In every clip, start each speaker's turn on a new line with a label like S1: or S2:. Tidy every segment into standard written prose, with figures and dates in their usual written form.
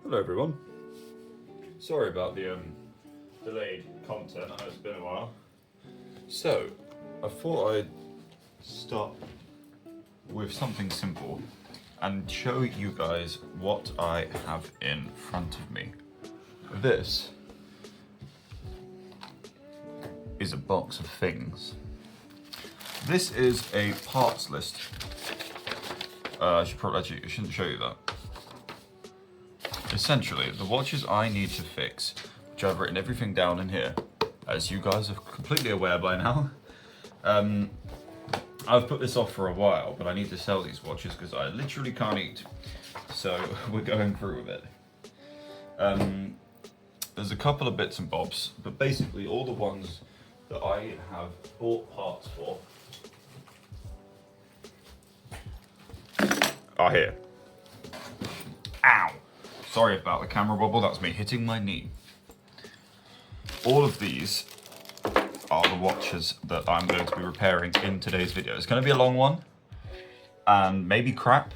S1: Hello everyone. Sorry about the delayed content, I know it's been a while. So, I thought I'd start with something simple and show you guys what I have in front of me. This is a box of things. This is a parts list. I shouldn't show you that. Essentially, the watches I need to fix, which I've written everything down in here, as you guys are completely aware by now. I've put this off for a while, but I need to sell these watches because I literally can't eat. So we're going through with it. There's a couple of bits and bobs, but basically all the ones that I have bought parts for are here. Ow! Sorry about the camera wobble, that's me hitting my knee. All of these are the watches that I'm going to be repairing in today's video. It's going to be a long one, and maybe crap.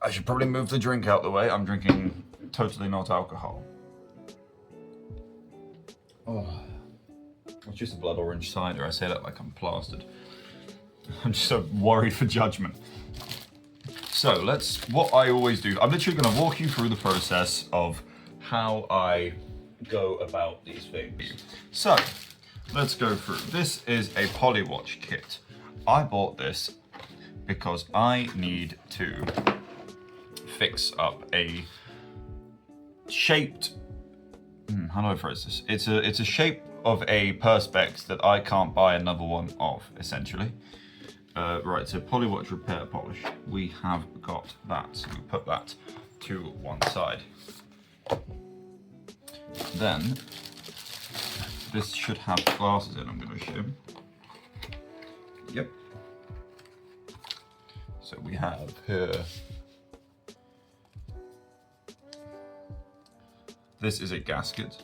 S1: I should probably move the drink out the way. I'm drinking totally not alcohol. Oh, it's just a blood orange cider. I say that like I'm plastered. I'm just so worried for judgment. So what I always do, I'm literally going to walk you through the process of how I go about these things. So, let's go through. This is a polywatch kit. I bought this because I need to fix up a shaped, how do I phrase this? It's a shape of a perspex that I can't buy another one of, essentially. Right, so polywatch repair polish. We have got that, so we put that to one side. Then, this should have glasses in, I'm going to show. Yep. So we have here, this is a gasket.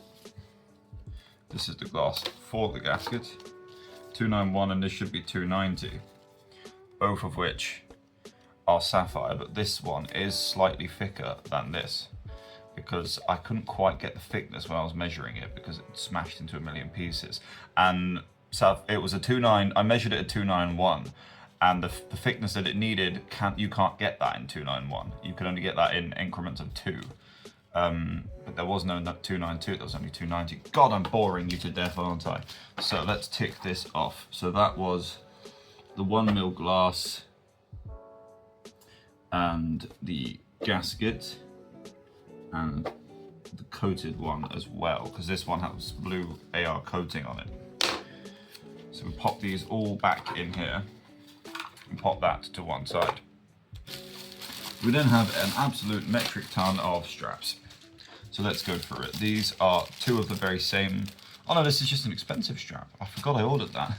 S1: This is the glass for the gasket. 291 and this should be 290. Both of which are sapphire, but this one is slightly thicker than this because I couldn't quite get the thickness when I was measuring it because it smashed into a million pieces. And so it was a 2.9, I measured it at 291, and the thickness that it needed, you can't get that in 291. You can only get that in increments of 2. But there was no 292, there was only 290. God, I'm boring you to death, aren't I? So let's tick this off. So that was the 1mm glass and the gasket and the coated one as well, because this one has blue AR coating on it. So we pop these all back in here and pop that to one side. We then have an absolute metric ton of straps. So let's go through it. These are two of the very same. Oh no, this is just an expensive strap. I forgot I ordered that.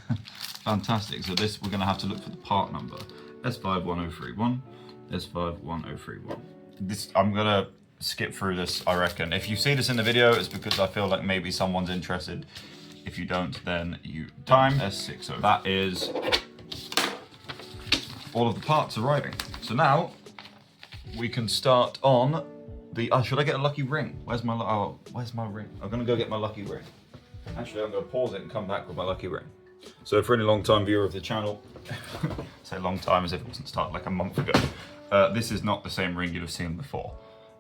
S1: Fantastic. So this, we're going to have to look for the part number. S51031, S51031. This, I'm going to skip through this, I reckon. If you see this in the video, it's because I feel like maybe someone's interested. If you don't, then you time S60. That is all of the parts arriving. So now we can start on the, should I get a lucky ring? Where's my ring? I'm going to go get my lucky ring. Actually, I'm going to pause it and come back with my lucky ring. So for any long-time viewer of the channel, say long time as if it wasn't started like a month ago, this is not the same ring you'd have seen before.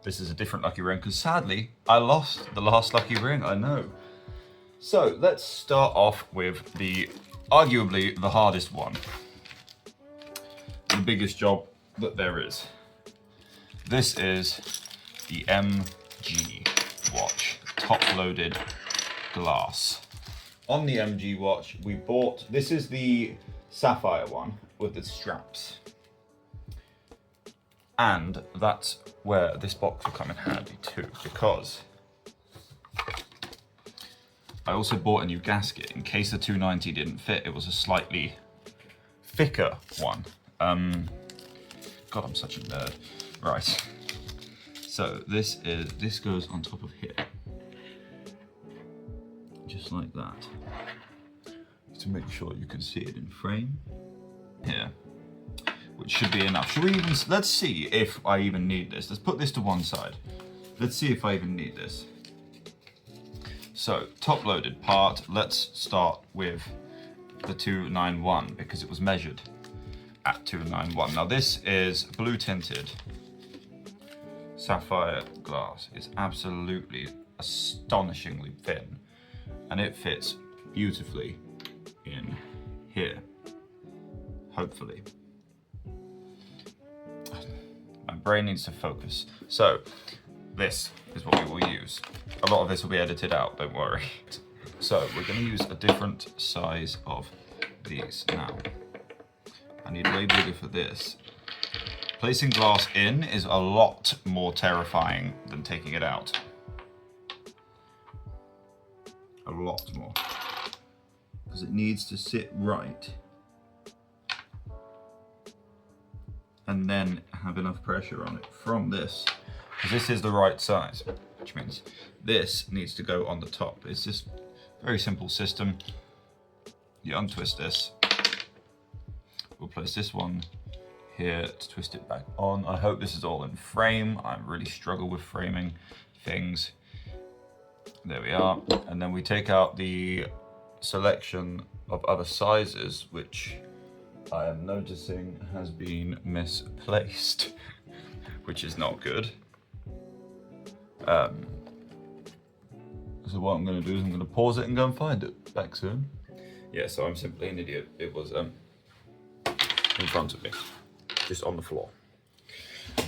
S1: This is a different lucky ring because sadly, I lost the last lucky ring, I know. So let's start off with arguably the hardest one. The biggest job that there is. This is the MG watch, top-loaded glass. On the MG watch, we bought, this is the sapphire one with the straps. And that's where this box will come in handy too, because I also bought a new gasket in case the 290 didn't fit. It was a slightly thicker one. God, I'm such a nerd. Right. So this goes on top of here. Just like that. To make sure you can see it in frame. Here. Which should be enough. Should we even, let's see if I even need this. Let's put this to one side. Let's see if I even need this. So, top loaded part, let's start with the 291 because it was measured at 291. Now this is blue tinted sapphire glass. It's absolutely astonishingly thin and it fits beautifully in here, hopefully. My brain needs to focus. So this is what we will use. A lot of this will be edited out, don't worry. So we're going to use a different size of these now. I need way bigger for this. Placing glass in is a lot more terrifying than taking it out. A lot more. Because it needs to sit right. And then have enough pressure on it from this. Because this is the right size. Which means this needs to go on the top. It's just a very simple system. You untwist this. We'll place this one here to twist it back on. I hope this is all in frame. I really struggle with framing things. There we are. And then we take out the selection of other sizes, which I am noticing has been misplaced, which is not good. So what I'm going to do is I'm going to pause it and go and find it. Back soon. Yeah, so I'm simply an idiot. It was in front of me, just on the floor.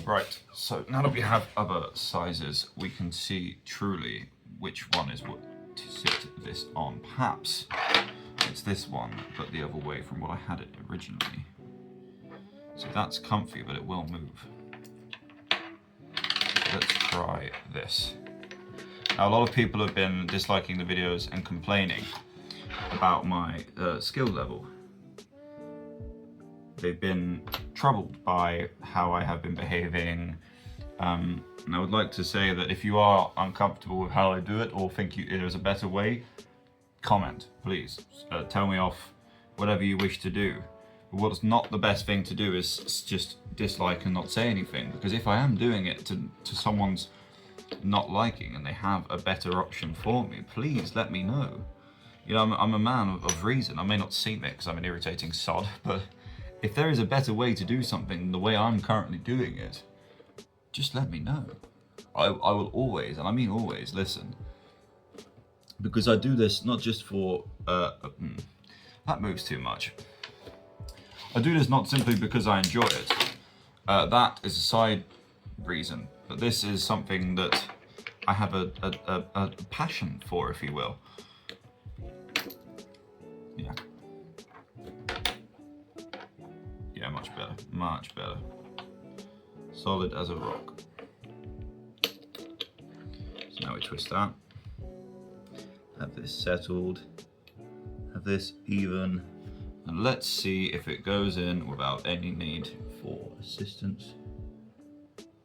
S1: Right, so now that we have other sizes, we can see truly which one is what to sit this on. Perhaps it's this one, but the other way from what I had it originally. So that's comfy, but it will move. Let's try this. Now, a lot of people have been disliking the videos and complaining about my skill level. They've been troubled by how I have been behaving. And I would like to say that if you are uncomfortable with how I do it or think there's a better way, comment, please. Tell me off whatever you wish to do. But what's not the best thing to do is just dislike and not say anything. Because if I am doing it to someone's not liking and they have a better option for me, please let me know. You know, I'm a man of reason. I may not seem it because I'm an irritating sod, but if there is a better way to do something the way I'm currently doing it, just let me know. I will always, and I mean always, listen. Because I do this not just for, that moves too much. I do this not simply because I enjoy it. That is a side reason. But this is something that I have a passion for, if you will. Yeah. Yeah, much better, much better. Solid as a rock. So now we twist that. Have this settled. Have this even. And let's see if it goes in without any need for assistance.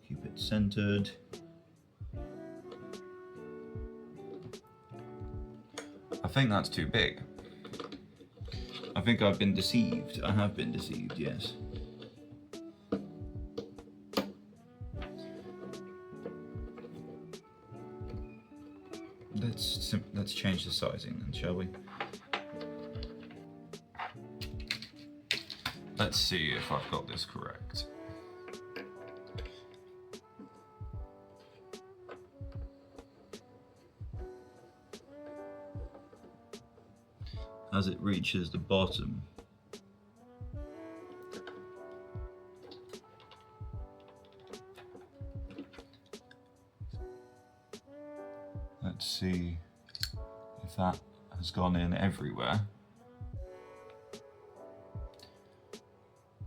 S1: Keep it centered. I think that's too big. I think I've been deceived. I have been deceived, yes. Let's change the sizing then, shall we? Let's see if I've got this correct. As it reaches the bottom, let's see if that has gone in everywhere.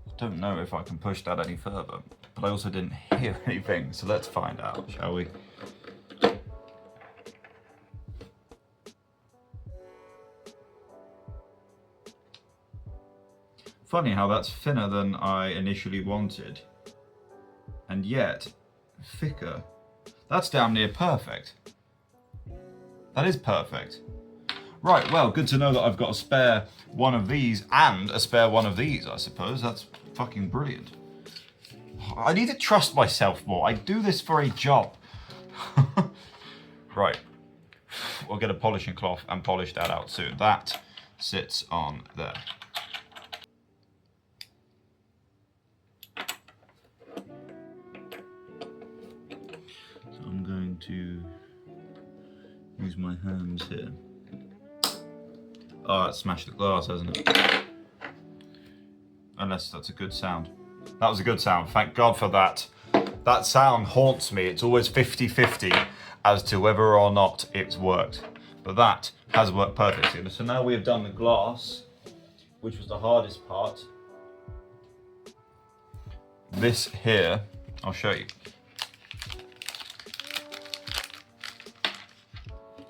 S1: I don't know if I can push that any further, but I also didn't hear anything, so let's find out, shall we? Funny how that's thinner than I initially wanted, and yet thicker. That's damn near perfect. That is perfect. Right, well, good to know that I've got a spare one of these and a spare one of these, I suppose. That's fucking brilliant. I need to trust myself more. I do this for a job. Right, we'll get a polishing cloth and polish that out soon. That sits on there. So I'm going to use my hands here. Oh, that smashed the glass, hasn't it? Unless that's a good sound. That was a good sound, thank God for that. That sound haunts me. It's always 50-50 as to whether or not it's worked. But that has worked perfectly. So now we have done the glass, which was the hardest part. This here, I'll show you.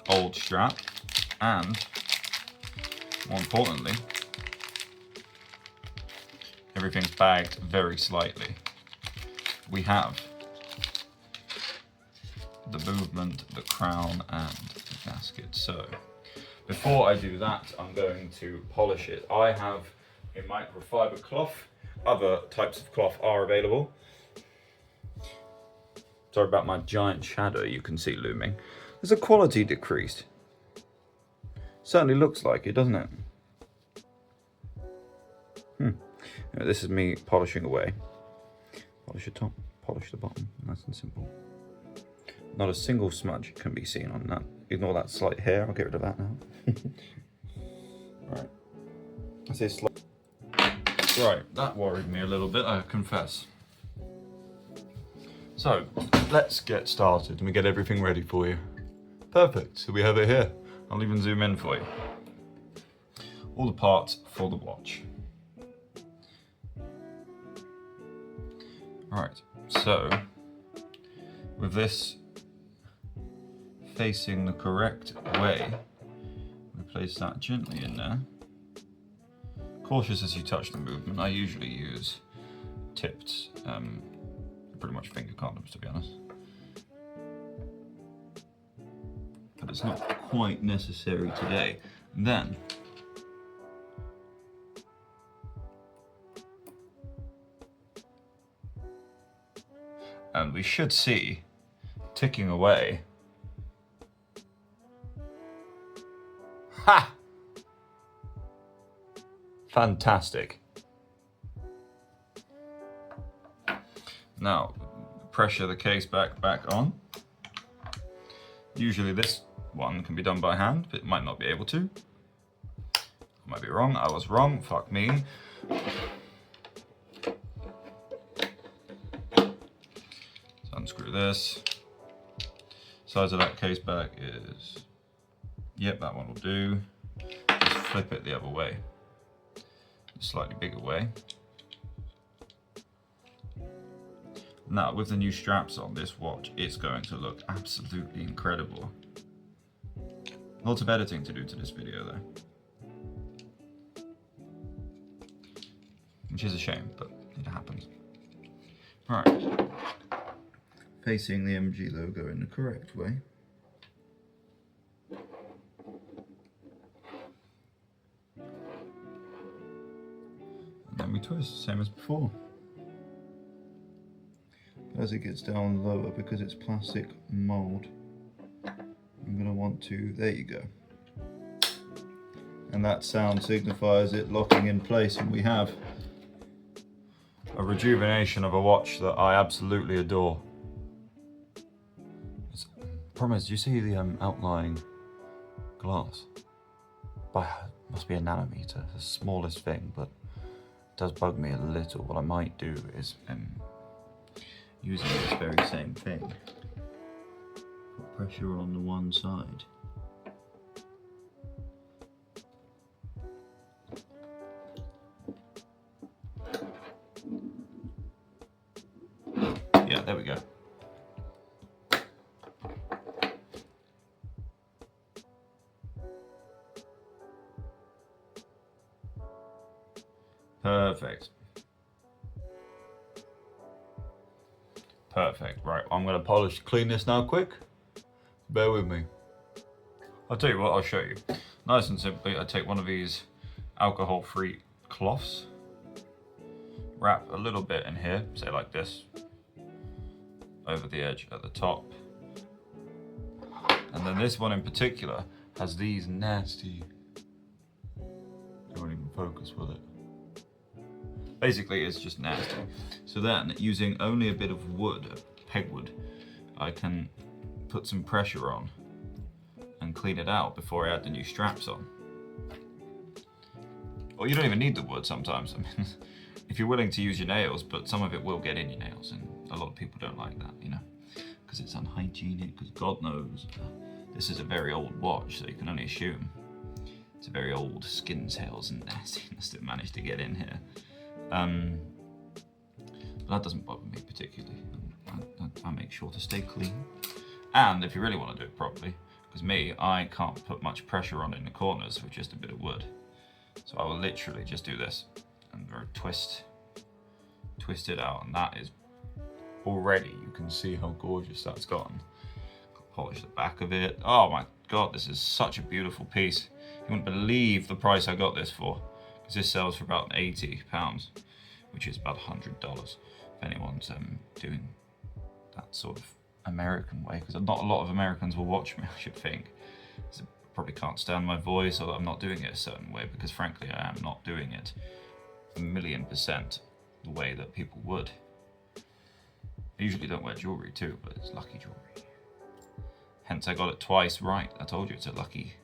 S1: Old strap, and more importantly, everything's bagged very slightly. We have the movement, the crown, and the gasket. So before I do that, I'm going to polish it. I have a microfiber cloth. Other types of cloth are available. Sorry about my giant shadow you can see looming. There's a quality decrease. Certainly looks like it, doesn't it? This is me polishing away. Polish the top, polish the bottom, nice and simple. Not a single smudge can be seen on that. Ignore that slight hair, I'll get rid of that now. Right. I say slight. Right, that worried me a little bit, I confess. So, let's get started and we get everything ready for you. Perfect, so we have it here. I'll even zoom in for you. All the parts for the watch. Right, so with this facing the correct way, we place that gently in there. Cautious as you touch the movement. I usually use tipped, pretty much finger condoms to be honest. But it's not quite necessary today. And then and we should see ticking away. Ha! Fantastic. Now, pressure the case back on. Usually this one can be done by hand, but it might not be able to. I might be wrong, I was wrong, fuck me. Unscrew this. Size of that case back is, yep, that one will do. Just flip it the other way, a slightly bigger way. Now, with the new straps on this watch, it's going to look absolutely incredible. Lots of editing to do to this video though, which is a shame, but it happens. Right. Facing the MG logo in the correct way. And then we twist, same as before. But as it gets down lower, because it's plastic mold, I'm going to want to, there you go. And that sound signifies it locking in place, and we have a rejuvenation of a watch that I absolutely adore. Problem is, do you see the outlying glass? Must be a nanometer, the smallest thing, but it does bug me a little. What I might do is using this very same thing, put pressure on the one side. Yeah, there we go. Perfect. Perfect. Right, I'm going to clean this now quick. Bear with me. I'll tell you what, I'll show you. Nice and simply, I take one of these alcohol-free cloths, wrap a little bit in here, say like this, over the edge at the top, And then this one in particular has these nasty, it won't even focus, will it? Basically, it's just nasty. So then, using only a bit of wood, pegwood, I can put some pressure on and clean it out before I add the new straps on. Or you don't even need the wood sometimes. I mean, if you're willing to use your nails, but some of it will get in your nails, and a lot of people don't like that, you know, because it's unhygienic, because God knows, this is a very old watch, so you can only assume it's a very old skin cells and nastiness that managed to get in here. But that doesn't bother me particularly. I make sure to stay clean. And if you really want to do it properly, because I can't put much pressure on in the corners with just a bit of wood. So I will literally just do this and twist it out, and that is already, you can see how gorgeous that's gotten. Polish the back of it. Oh my God, this is such a beautiful piece. You wouldn't believe the price I got this for, because this sells for about £80, which is about $100 if anyone's doing that sort of American way, because not a lot of Americans will watch me, I should think. So probably can't stand my voice, or I'm not doing it a certain way, because frankly I am not doing it 1,000,000% the way that people would. I usually don't wear jewelry too, but it's lucky jewelry. Hence I got it twice right. I told you it's a lucky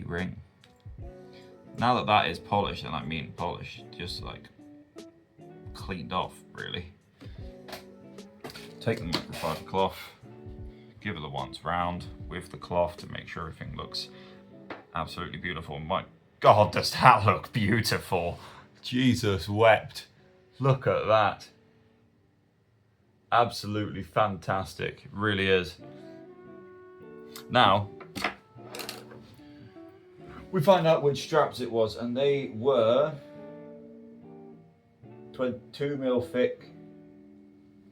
S1: ring. Now that that is polished, and I mean polished, just like cleaned off really. Take the microfiber cloth, give it the once round with the cloth to make sure everything looks absolutely beautiful. My God, does that look beautiful? Jesus wept. Look at that. Absolutely fantastic. It really is. Now, we find out which straps it was, and they were 2mm thick,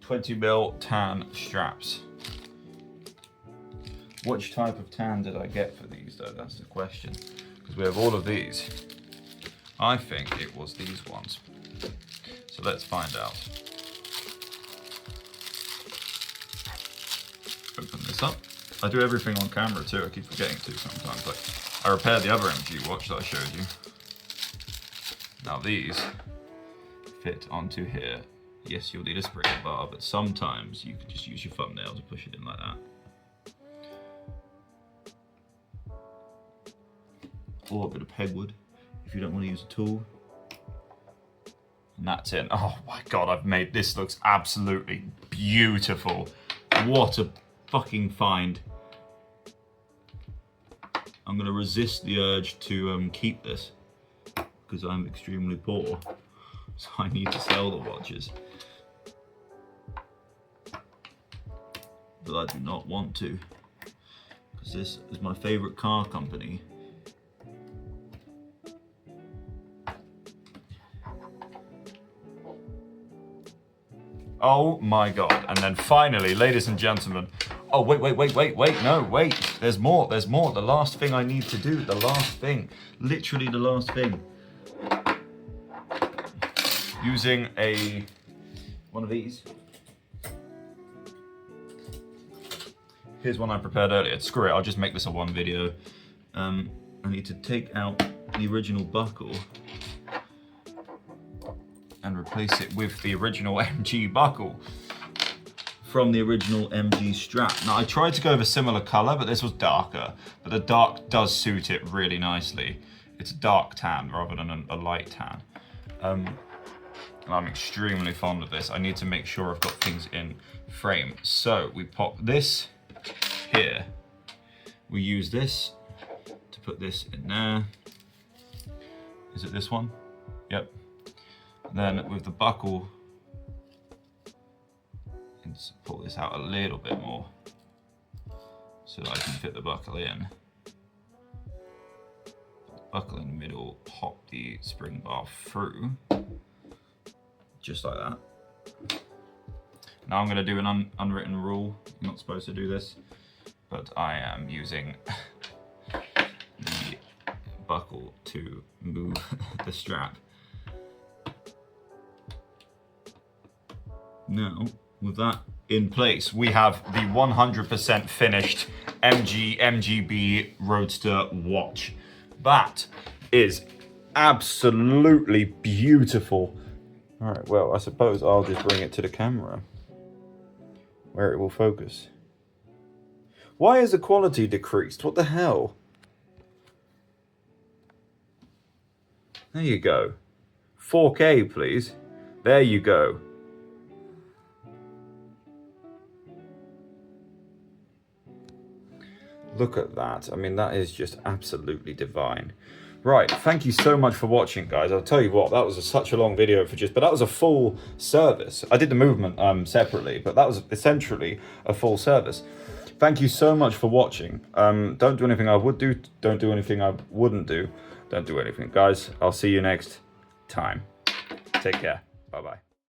S1: 20mm tan straps. Which type of tan did I get for these though? That's the question. Because we have all of these. I think it was these ones. So let's find out. Open this up. I do everything on camera too, I keep forgetting to sometimes. Like, I repaired the other MG watch that I showed you. Now these fit onto here. Yes, you'll need a spring bar, but sometimes you can just use your thumbnail to push it in like that. Or a bit of pegwood if you don't want to use a tool. And that's it. Oh my God, I've made this, looks absolutely beautiful. What a fucking find. I'm gonna resist the urge to keep this because I'm extremely poor, so I need to sell the watches. But I do not want to, because this is my favorite car company. Oh my God. And then finally, ladies and gentlemen, oh, wait, no, wait, there's more, the last thing I need to do, the last thing, literally the last thing. Using one of these. Here's one I prepared earlier. Screw it, I'll just make this a one video. I need to take out the original buckle and replace it with the original MG buckle from the original MG strap. Now I tried to go with a similar color, but this was darker, but the dark does suit it really nicely. It's a dark tan rather than a light tan. And I'm extremely fond of this. I need to make sure I've got things in frame. So we pop this here. We use this to put this in there. Is it this one? Yep. Then with the buckle, let's pull this out a little bit more so that I can fit the buckle in. Buckle in the middle, pop the spring bar through, just like that. Now I'm going to do an unwritten rule. You're not supposed to do this, but I am using the buckle to move the strap. Now, with that in place. We have the 100% finished MGB Roadster watch. That is absolutely beautiful. All right, well, I suppose I'll just bring it to the camera where it will focus. Why is the quality decreased? What the hell? There you go. 4K, please. There you go. Look at that. I mean, that is just absolutely divine. Right, thank you so much for watching, guys. I'll tell you what, that was such a long video but that was a full service. I did the movement separately, but that was essentially a full service. Thank you so much for watching. Don't do anything I would do. Don't do anything I wouldn't do. Don't do anything. Guys, I'll see you next time. Take care. Bye-bye.